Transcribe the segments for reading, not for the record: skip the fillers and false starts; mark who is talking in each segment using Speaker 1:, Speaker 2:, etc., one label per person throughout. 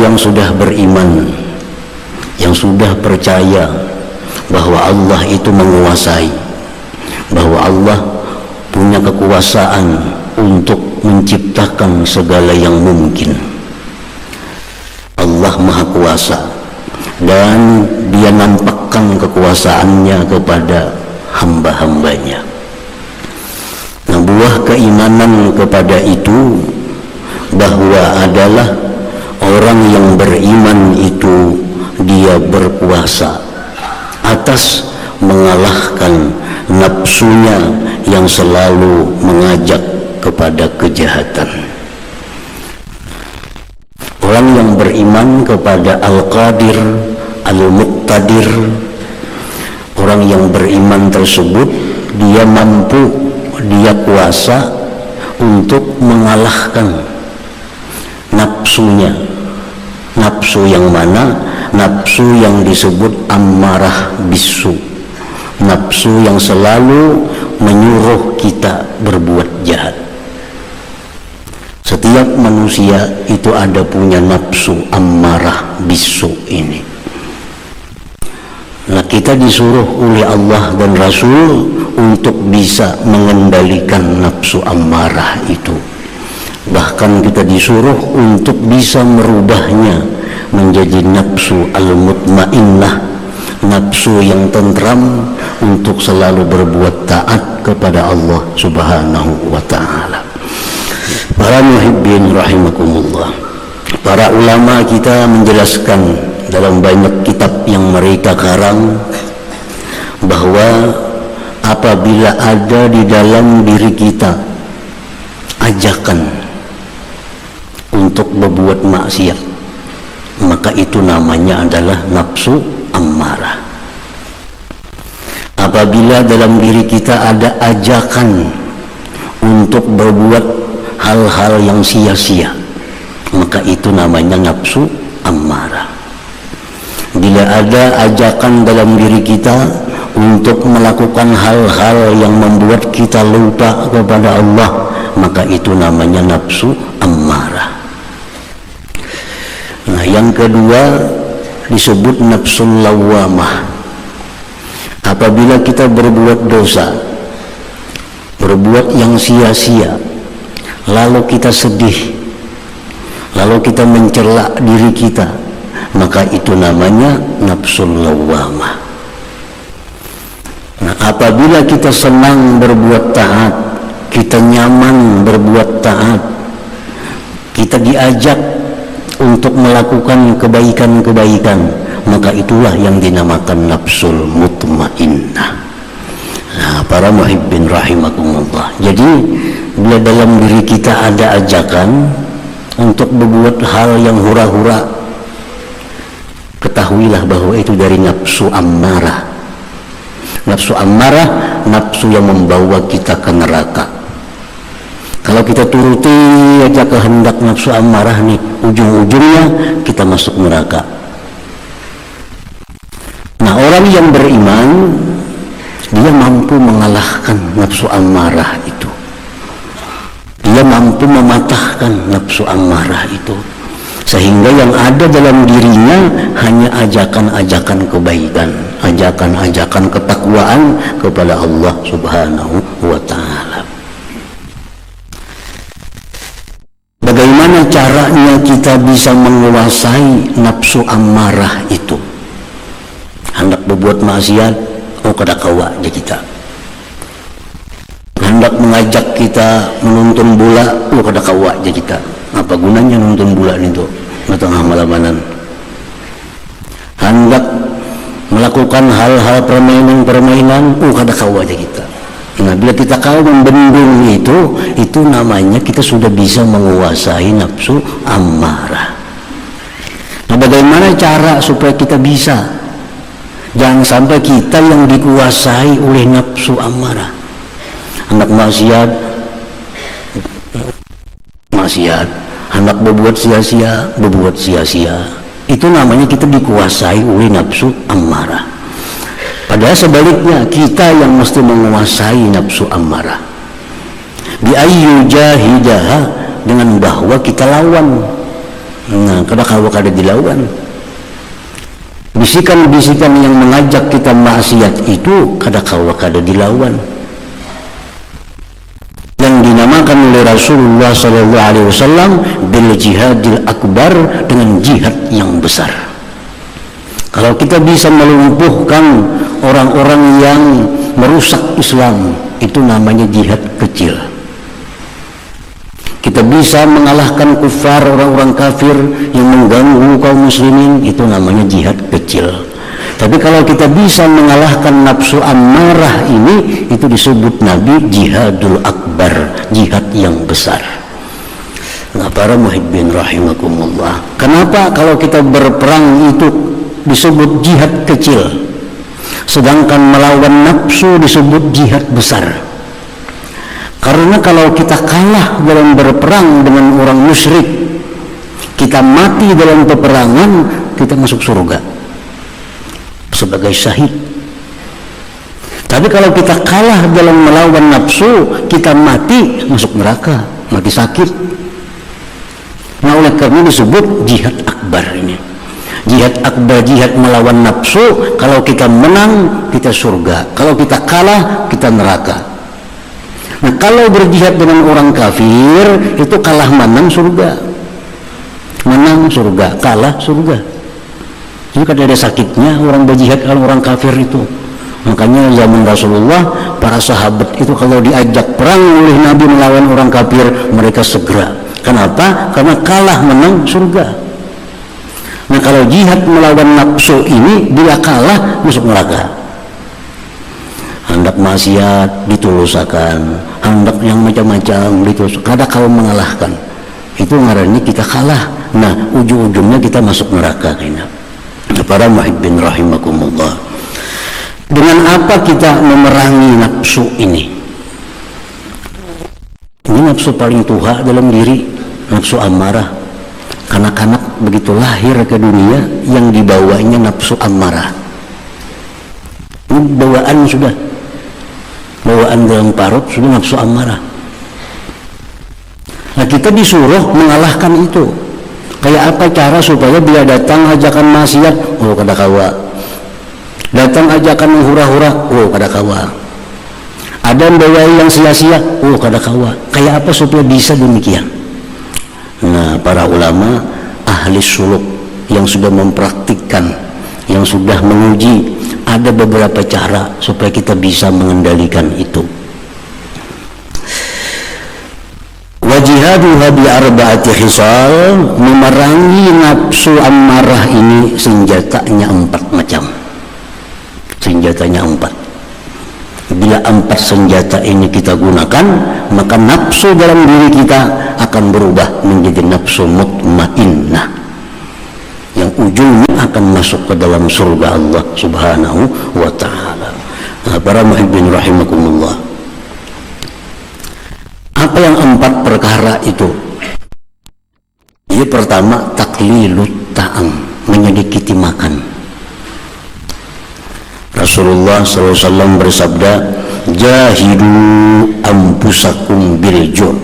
Speaker 1: yang sudah beriman, yang sudah percaya bahwa Allah itu menguasai, bahwa Allah punya kekuasaan untuk menciptakan segala yang mungkin. Allah Maha Kuasa dan Dia nampakkan kekuasaannya kepada hamba-hambanya. Nah, buah keimanan kepada itu bahwa adalah orang yang beriman itu dia berkuasa atas mengalahkan nafsunya yang selalu mengajak kepada kejahatan. Orang yang beriman kepada Al-Qadir, Al-Muqtadir, orang yang beriman tersebut dia mampu, dia kuasa untuk mengalahkan nafsunya. Nafsu yang mana? Nafsu yang disebut ammarah bisu, nafsu yang selalu menyuruh kita berbuat jahat. Setiap manusia itu ada punya nafsu ammarah bisu ini. Nah, kita disuruh oleh Allah dan Rasul untuk bisa mengendalikan nafsu ammarah itu. Bahkan kita disuruh untuk bisa merubahnya menjadi nafsu al-mutmainnah, nafsu yang tentram untuk selalu berbuat taat kepada Allah Subhanahu wa ta'ala. Para muhibbin rahimakumullah, para ulama kita menjelaskan dalam banyak kitab yang mereka karang bahwa apabila ada di dalam diri kita ajakan untuk berbuat maksiat, maka itu namanya adalah nafsu ammarah. Apabila dalam diri kita ada ajakan untuk berbuat hal-hal yang sia-sia, maka itu namanya nafsu ammarah. Bila ada ajakan dalam diri kita untuk melakukan hal-hal yang membuat kita lupa kepada Allah, maka itu namanya nafsu ammarah. Nah, yang kedua disebut nafsul lawamah. Apabila kita berbuat dosa, berbuat yang sia-sia, lalu kita sedih, lalu kita mencela diri kita, maka itu namanya nafsul lawamah. Nah, apabila kita senang berbuat taat, kita nyaman berbuat taat, kita diajak untuk melakukan kebaikan-kebaikan, maka itulah yang dinamakan nafsul mutmainnah. Nah, para muhibbin rahimakumullah, jadi bila dalam diri kita ada ajakan untuk berbuat hal yang hura-hura, ketahuilah bahwa itu dari nafsu ammarah. Nafsu ammarah, nafsu yang membawa kita ke neraka. Kalau kita turuti aja kehendak nafsu ammarah nih, ujung-ujungnya kita masuk neraka. Nah, orang yang beriman dia mampu mengalahkan nafsu ammarah itu. Dia mampu mematahkan nafsu ammarah itu, sehingga yang ada dalam dirinya hanya ajakan-ajakan kebaikan, ajakan-ajakan ketakwaan kepada Allah Subhanahu wa ta'ala. Bagaimana caranya kita bisa menguasai nafsu ammarah itu? Hendak berbuat maksiat, kada kawa aja kita. Hendak mengajak kita menonton bola, kada kawa aja kita. Apa gunanya nonton bola itu di tengah malamanan? Hendak melakukan hal-hal permainan, kada kawa aja kita. Nah, bila kita kau membendung itu namanya kita sudah bisa menguasai nafsu ammarah. Nah, bagaimana cara supaya kita bisa? Jangan sampai kita yang dikuasai oleh nafsu ammarah. Hendak maksiat, hendak berbuat sia-sia, itu namanya kita dikuasai oleh nafsu ammarah. Padahal sebaliknya, kita yang mesti menguasai nafsu ammarah. Bi ayyu jahidah, dengan bahwa kita lawan. Nah, kada dilawan. Bisikan-bisikan yang mengajak kita maksiat itu kada dilawan. Yang dinamakan oleh Rasulullah SAW bil jihadil akbar, dengan jihad yang besar. Kalau kita bisa melumpuhkan orang-orang yang merusak Islam, itu namanya jihad kecil. Kita bisa mengalahkan kufar, orang-orang kafir yang mengganggu kaum muslimin, itu namanya jihad kecil. Tapi kalau kita bisa mengalahkan nafsu amarah ini, itu disebut Nabi jihadul akbar, jihad yang besar. Nah, para muhibbin rahimakumullah, kenapa kalau kita berperang itu disebut jihad kecil, sedangkan melawan nafsu disebut jihad besar? Karena kalau kita kalah dalam berperang dengan orang musyrik, kita mati dalam peperangan, kita masuk surga sebagai syahid. Tapi kalau kita kalah dalam melawan nafsu, kita mati, masuk neraka, mati sakit. Nah, oleh karena disebut jihad akbar ini. Jihad akbar, jihad melawan nafsu. Kalau kita menang, kita surga. Kalau kita kalah, kita neraka. Nah, kalau berjihad dengan orang kafir, itu kalah menang surga. Menang surga, kalah surga. Jadi kan ada sakitnya orang berjihad kalau orang kafir itu. Makanya zaman Rasulullah, para sahabat itu kalau diajak perang oleh Nabi melawan orang kafir, mereka segera. Kenapa? Karena kalah menang surga. Nah, kalau jihad melawan nafsu ini, bila kalah masuk neraka. Hendak maksiat ditulusakan, hendak yang macam-macam ditulusakan. Kada kalau mengalahkan, itu ngarannya kita kalah. Nah, ujung-ujungnya kita masuk neraka kayaknya. Para muhibbin rahimakumullah, dengan apa kita memerangi nafsu ini? Ini nafsu paling tuha dalam diri, nafsu amarah. Kanak-kanak begitu lahir ke dunia, yang dibawanya nafsu amarah. Ini bawaan sudah, bawaan dalam parut sudah nafsu amarah. Nah, kita disuruh mengalahkan itu. Kayak apa cara supaya bila datang ajakan maksiat, oh kada kawa. Datang ajakan hura-hura, oh kada kawa. Ada bayai yang sia-sia, oh kada kawa. Kayak apa supaya bisa demikian? Nah, para ulama ahli suluk yang sudah mempraktikkan, yang sudah menguji, ada beberapa cara supaya kita bisa mengendalikan itu. Wajihaduha bi arba'ati khisal, memerangi nafsu amarah ini senjatanya 4 macam. Senjatanya 4. Bila 4 senjata ini kita gunakan, maka nafsu dalam diri kita akan berubah menjadi nafsu mutmainnah, yang ujungnya akan masuk ke dalam surga Allah subhanahu wa ta'ala. Nah, para muhibbin rahimakumullah, apa yang 4 perkara itu? Yang pertama, taklilut ta'am, menyedikiti makan. Rasulullah SAW bersabda, jahidu ampusakum biljur.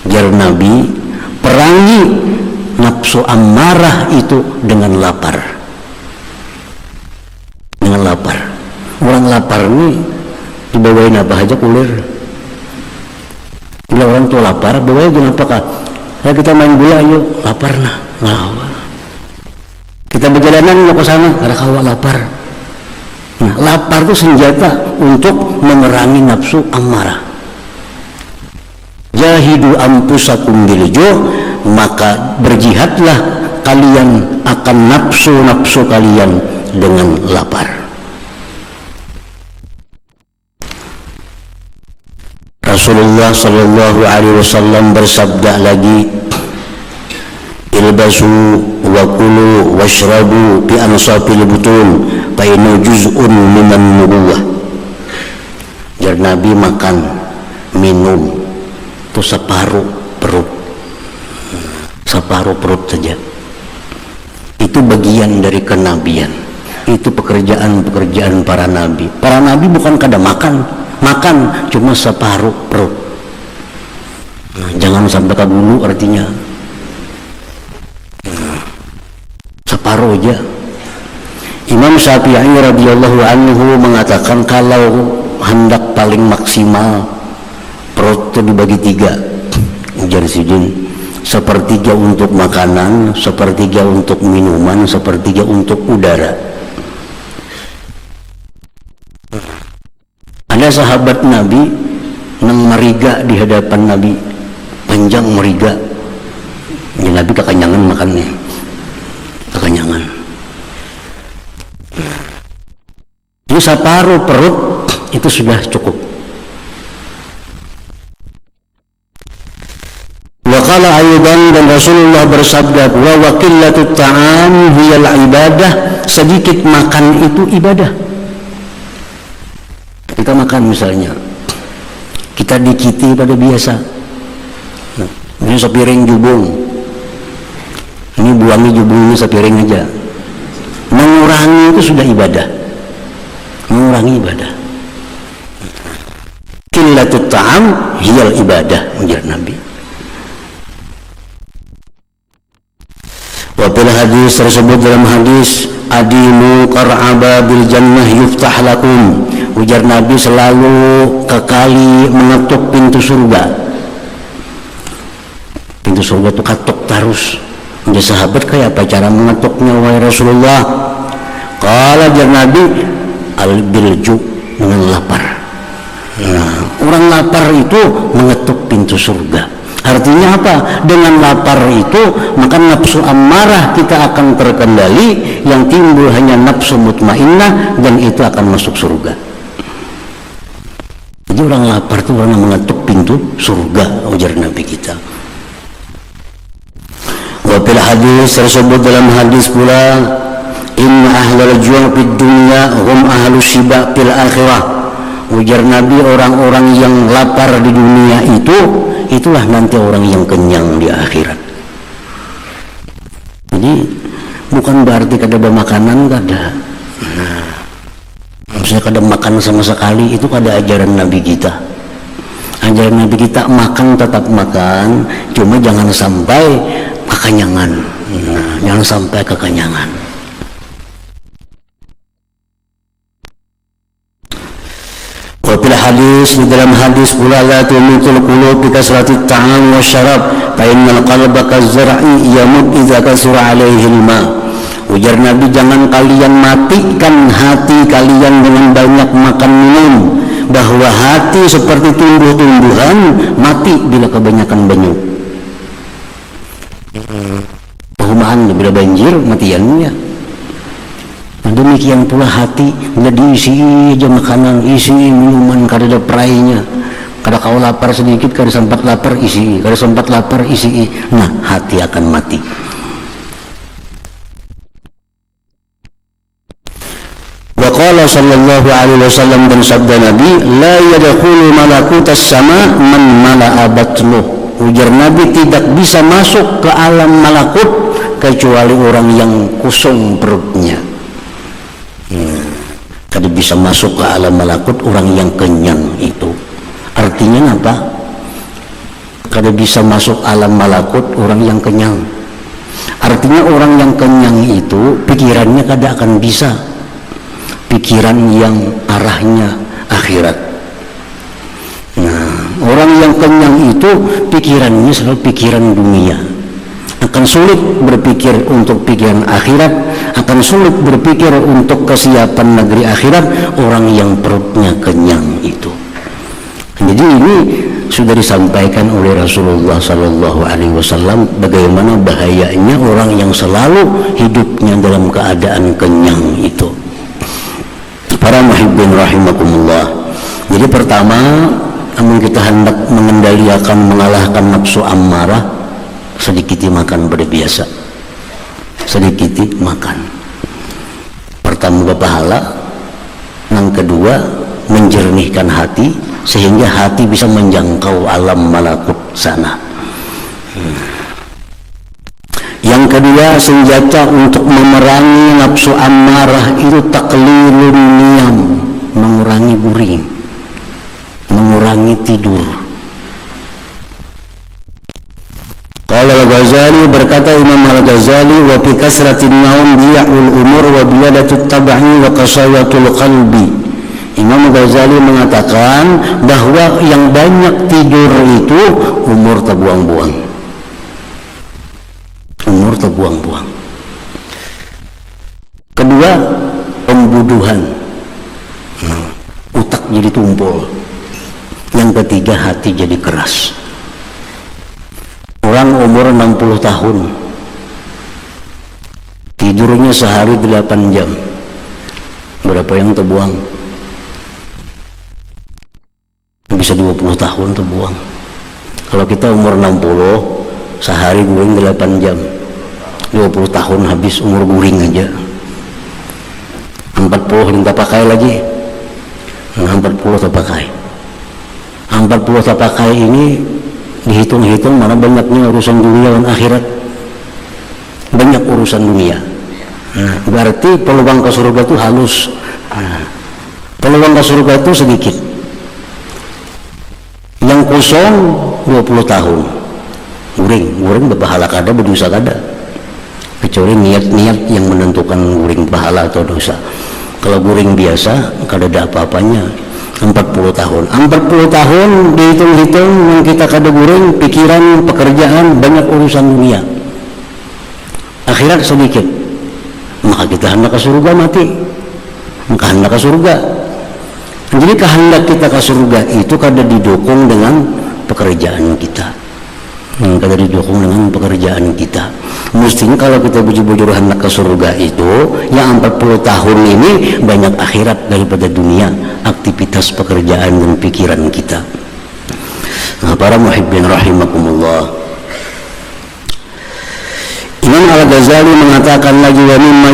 Speaker 1: Jar Nabi, perangi nafsu amarah itu dengan lapar. Dengan lapar. Orang lapar ini dibawain apa aja kulir. Bila orang tua lapar, bawain kenapa kak? Ya kita main bola yuk, lapar nah. Kita berjalanan mau ke sana, ada kawa lapar. Nah, lapar itu senjata untuk memerangi nafsu amarah. Jahidu ampusakum biljur, maka berjihadlah kalian akan nafsu-nafsu kalian dengan lapar. Rasulullah sallallahu alaihi wasallam bersabda lagi, ilbasu wa kulu washrabu bi ansafil butun fa inna juz'un minan nubuwah. Jar Nabi, makan, minum itu separuh perut. Separuh perut saja. Itu bagian dari kenabian. Itu pekerjaan-pekerjaan para nabi. Para nabi bukan kada makan cuma separuh perut. Nah, jangan sampai kabulu artinya. separuh aja. Imam Syafi'i radhiyallahu anhu mengatakan kalau hendak paling maksimal perut itu dibagi 3. Ujar Sidin, sepertiga untuk makanan, sepertiga untuk minuman, sepertiga untuk udara. Ada sahabat Nabi nang meriga di hadapan Nabi, panjang meriga. Ya, Nabi kekenyangan makannya, kekenyangan. Ini separuh perut itu sudah cukup. Waqala aydan, dan Rasulullah bersabda pula, wa qillatut ta'am hiyal ibadah, sedikit makan itu ibadah. Kita makan misalnya, kita dikiti pada biasa, ini sepiring jubung, ini buangi jubungnya sepiring aja, mengurangi itu sudah ibadah, mengurangi ibadah. Qillatut ta'am hiyal ibadah, ujar Nabi. Wafil hadis tersebut, dalam hadis, adimu qar'aba bil jannah yuftah lakum, ujar Nabi, selalu kekali mengetuk pintu surga. Pintu surga itu katuk terus. Jadi sahabat, kayak apa cara mengetuknya wahai Rasulullah? Qala, ujar Nabi, al bilju, dengan lapar. Nah, orang lapar itu mengetuk pintu surga. Artinya apa? Dengan lapar itu maka nafsu amarah kita akan terkendali, yang timbul hanya nafsu mutmainnah, dan itu akan masuk surga. Jadi orang lapar itu orang yang mengetuk pintu surga, ujar Nabi kita. Wafil hadis tersebut, dalam hadis pula, inna ahlal ju' fid dunya hum ahlus shiba fil akhirah, ujar Nabi, orang-orang yang lapar di dunia itulah nanti orang yang kenyang di akhirat. Jadi bukan berarti kada ada makanan, kada. Nah, maksudnya kada makan sama sekali, itu kada ajaran Nabi kita. Ajaran Nabi kita makan tetap makan, cuma jangan sampai kekenyangan. Nah, jangan sampai kekenyangan. Wafil hadis, di dalam hadis pula, la tumitul qulub bi kasratit ta'am wa syarab, fa innal qalba kazar'i yamut idza kasura alaihi al-ma. Ujar Nabi, jangan kalian matikan hati kalian dengan banyak makan minum, bahwa hati seperti tumbuh-tumbuhan mati bila kebanyakan banyu. Perumahan bila banjir matiannya. Nah, demikian pula hati, bila diisi aja makanan, isi minuman, kada ada perainya, kada kau lapar sedikit, kada sempat lapar isi, kada sempat lapar isi, nah hati akan mati. Wa qala sallallahu alaihi wasallam, dan sabda Nabi, la yadkhulu malakutas sama man mala'a batnuh, ujar Nabi, tidak bisa masuk ke alam malakut kecuali orang yang kosong perutnya. Kada bisa masuk ke alam malakut orang yang kenyang itu. Artinya apa? Kada bisa masuk alam malakut orang yang kenyang. Artinya orang yang kenyang itu pikirannya kada akan bisa, pikiran yang arahnya akhirat. Nah, orang yang kenyang itu pikirannya selalu pikiran dunia, akan sulit berpikir untuk pikiran akhirat, akan sulit berpikir untuk kesiapan negeri akhirat orang yang perutnya kenyang itu. Jadi ini sudah disampaikan oleh Rasulullah Sallallahu Alaihi Wasallam bagaimana bahayanya orang yang selalu hidupnya dalam keadaan kenyang itu. Para muhibbin rahimakumullah. Jadi pertama, namun kita hendak mengendalikan, mengalahkan nafsu ammarah, sedikiti makan pada biasa, sedikiti makan. Pertama berpahala, yang kedua menjernihkan hati sehingga hati bisa menjangkau alam malakut sana. Yang kedua, senjata untuk memerangi nafsu ammarah itu taklilun niyam, mengurangi guring, mengurangi tidur. Qala al-Ghazali, berkata Imam al-Ghazali, wa fi kasratin naum diya'ul umur wa biyadatut tab'i wa qasawatul qalbi. Imam Ghazali mengatakan bahwa yang banyak tidur itu umur terbuang-buang. Umur terbuang-buang. Kedua, pembuduhan. Otak jadi tumpul. Yang ketiga, hati jadi keras. Orang umur 60 tahun tidurnya sehari 8 jam. Berapa yang terbuang? Bisa 20 tahun terbuang. Kalau kita umur 60, sehari guring 8 jam, 20 tahun habis umur guring aja. 40 kita pakai lagi, 40 terpakai. 40 terpakai ini dihitung-hitung mana banyaknya urusan dunia dan akhirat. Banyak urusan dunia. Nah, berarti peluang ke surga itu halus. Peluang ke surga itu sedikit. Yang kosong 20 tahun. Guring berpahala kada, berdosa kada. Kecuali niat-niat yang menentukan guring pahala atau dosa. Kalau guring biasa kada ada apa-apanya. 40 tahun 40 tahun dihitung-hitung yang kita kada guring, pikiran, pekerjaan, banyak urusan dunia. Akhirat sedikit, maka kita hendak ke surga mati, maka hendak ke surga. Jadi kehendak kita ke surga itu kada didukung dengan pekerjaan kita, kada didukung dengan pekerjaan kita. Mestinya kalau kita bujur-bujur hendak ke surga itu yang 40 tahun ini banyak akhirat daripada dunia, aktivitas pekerjaan dan pikiran kita. Nah, para muhibbin rahimakumullah, Imam Al-Ghazali mengatakan lagi, wa mimma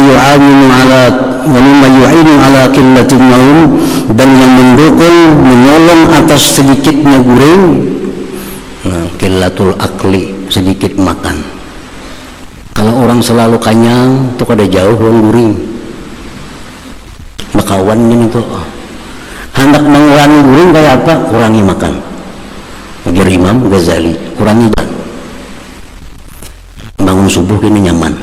Speaker 1: yu'inu ala qillatin naum, dan yang mendukung menolong atas sedikitnya guring, qillatul akli, sedikit makan. Kalau orang selalu kanyang itu kada jauh orang guring. Bakawannya itu hendak mengurangi guring kayak apa? Kurangi makan. Ujar Imam Ghazali, kurangi makan. Bangun subuh ini nyaman.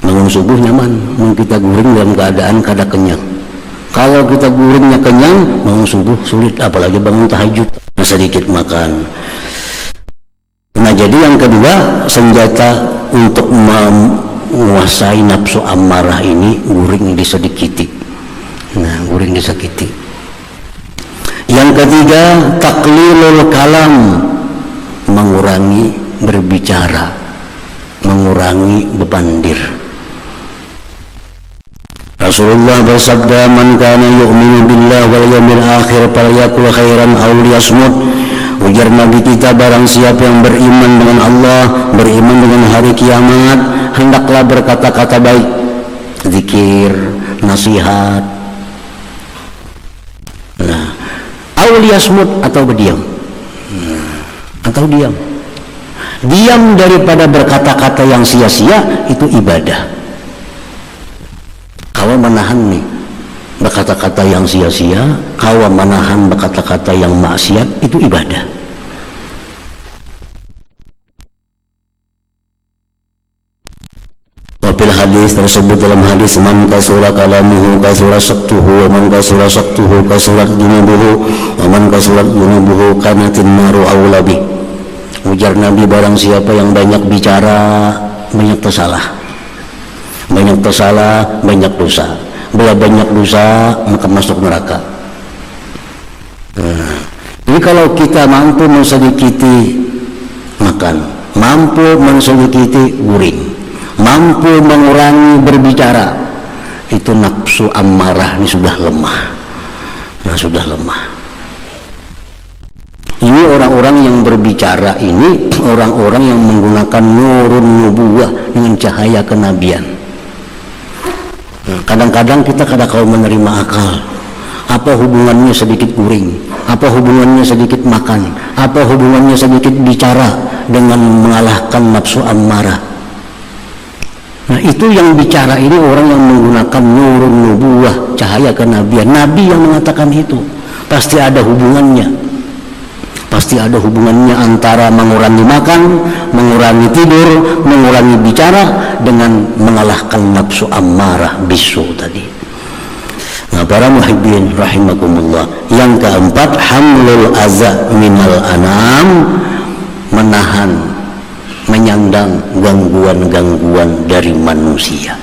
Speaker 1: Bangun subuh nyaman, mau kita guring dalam keadaan kada kenyang. Kalau kita guringnya kenyang, bangun subuh sulit, apalagi bangun tahajud. Sedikit makan. Nah, jadi yang kedua, senjata untuk menguasai nafsu amarah ini guring disedikiti. Nah, guring disedikiti. Yang ketiga, taklilul kalam, mengurangi berbicara, mengurangi bebandir. Rasulullah bersabda, man kana yu'minu billahi wal yawmil akhir falyakul khairan aw liyasmut. Ujar Nabi kita, barang siapa yang beriman dengan Allah, beriman dengan hari kiamat, hendaklah berkata-kata baik, zikir, nasihat. Nah, awliyasmut, atau berdiam, atau diam. Diam daripada berkata-kata yang sia-sia itu ibadah. Kalau menahan nih berkata-kata yang sia-sia, kalau menahan berkata-kata yang maksiat, itu ibadah. Wafil hadis tersebut, dalam hadis, man kasura kalamuhu kasura saktuhu, wa man kasura saktuhu kasurat junubuhu, wa man kasurat junubuhu kanatin naru awlabi. Ujar Nabi, barang siapa yang banyak bicara, banyak tersalah. Banyak tersalah, banyak dosa. Bila banyak dosa, maka masuk neraka. Jadi kalau kita mampu mensedikiti makan, mampu mensedikiti guring, mampu mengurangi berbicara, itu nafsu amarah ini sudah lemah. Nah, sudah lemah. Ini orang-orang yang berbicara ini, orang-orang yang menggunakan nurun nubuwah, dengan cahaya kenabian. Kadang-kadang kita kadang-kadang menerima akal. Apa hubungannya sedikit guring? Apa hubungannya sedikit makan? Apa hubungannya sedikit bicara dengan mengalahkan nafsu amarah? Nah, itu yang bicara ini orang yang menggunakan nurun nubuwah, cahaya kenabian. Nabi yang mengatakan itu. Pasti ada hubungannya. Pasti pasti ada hubungannya antara mengurangi makan, mengurangi tidur, mengurangi bicara dengan mengalahkan nafsu ammarah bisu tadi. Nah, para muhibbin rahimakumullah, yang keempat, hamlul aza minal anam, menahan, menyandang gangguan-gangguan dari manusia.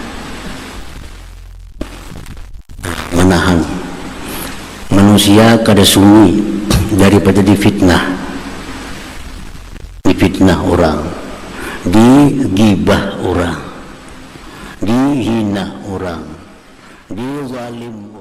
Speaker 1: Menahan manusia kada sunyi daripada difitnah orang, digibah orang, dihina orang, dizalim